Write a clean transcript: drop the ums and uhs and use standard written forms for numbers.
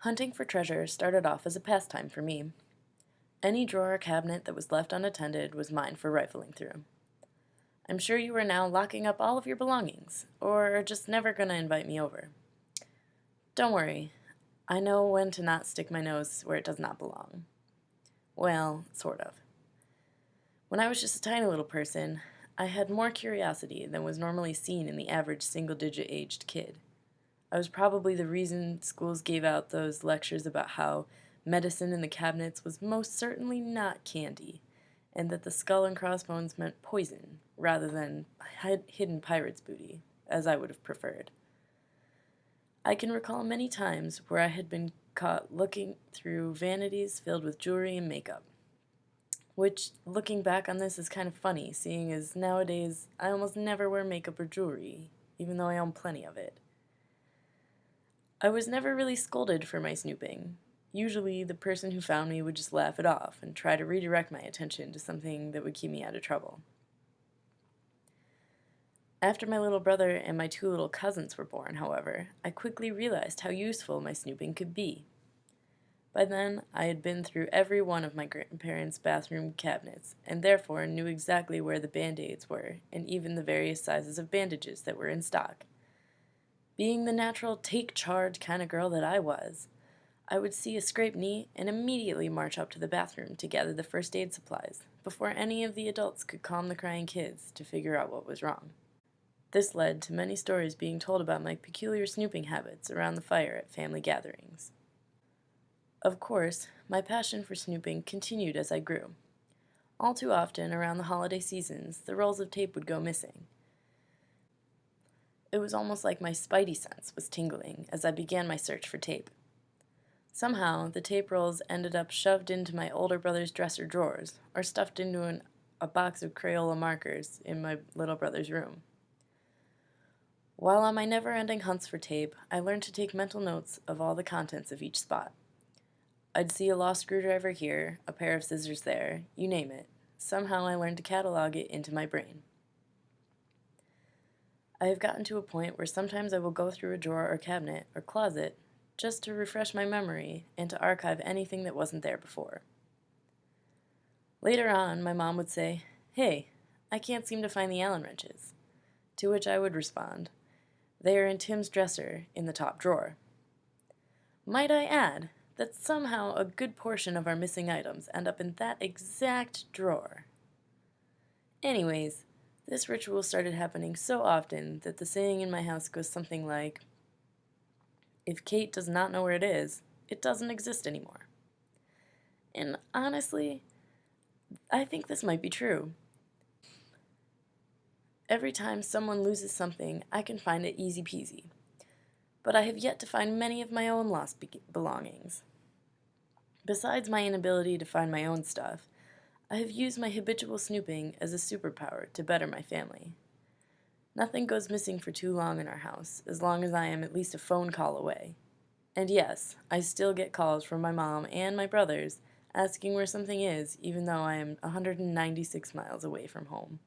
Hunting for treasure started off as a pastime for me. Any drawer or cabinet that was left unattended was mine for rifling through. I'm sure you are now locking up all of your belongings, or are just never going to invite me over. Don't worry, I know when to not stick my nose where it does not belong. Well, sort of. When I was just a tiny little person, I had more curiosity than was normally seen in the average single-digit aged kid. I was probably the reason schools gave out those lectures about how medicine in the cabinets was most certainly not candy, and that the skull and crossbones meant poison rather than hidden pirate's booty, as I would have preferred. I can recall many times where I had been caught looking through vanities filled with jewelry and makeup, which, looking back on this, is kind of funny, seeing as nowadays I almost never wear makeup or jewelry, even though I own plenty of it. I was never really scolded for my snooping. Usually, the person who found me would just laugh it off and try to redirect my attention to something that would keep me out of trouble. After my little brother and my two little cousins were born, however, I quickly realized how useful my snooping could be. By then, I had been through every one of my grandparents' bathroom cabinets, and therefore knew exactly where the band-aids were, and even the various sizes of bandages that were in stock. Being the natural take-charge kind of girl that I was, I would see a scraped knee and immediately march up to the bathroom to gather the first aid supplies, before any of the adults could calm the crying kids to figure out what was wrong. This led to many stories being told about my peculiar snooping habits around the fire at family gatherings. Of course, my passion for snooping continued as I grew. All too often, around the holiday seasons, the rolls of tape would go missing. It was almost like my spidey sense was tingling as I began my search for tape. Somehow, the tape rolls ended up shoved into my older brother's dresser drawers, or stuffed into a box of Crayola markers in my little brother's room. While on my never-ending hunts for tape, I learned to take mental notes of all the contents of each spot. I'd see a lost screwdriver here, a pair of scissors there, you name it. Somehow I learned to catalog it into my brain. I have gotten to a point where sometimes I will go through a drawer or cabinet or closet just to refresh my memory and to archive anything that wasn't there before. Later on, my mom would say, "Hey, I can't seem to find the Allen wrenches." To which I would respond, "They are in Tim's dresser in the top drawer." Might I add that somehow a good portion of our missing items end up in that exact drawer. Anyways, this ritual started happening so often that the saying in my house goes something like, "If Kate does not know where it doesn't exist anymore." And honestly, I think this might be true. Every time someone loses something, I can find it easy peasy. But I have yet to find many of my own lost belongings. Besides my inability to find my own stuff, I have used my habitual snooping as a superpower to better my family. Nothing goes missing for too long in our house, as long as I am at least a phone call away. And yes, I still get calls from my mom and my brothers asking where something is, even though I am 196 miles away from home.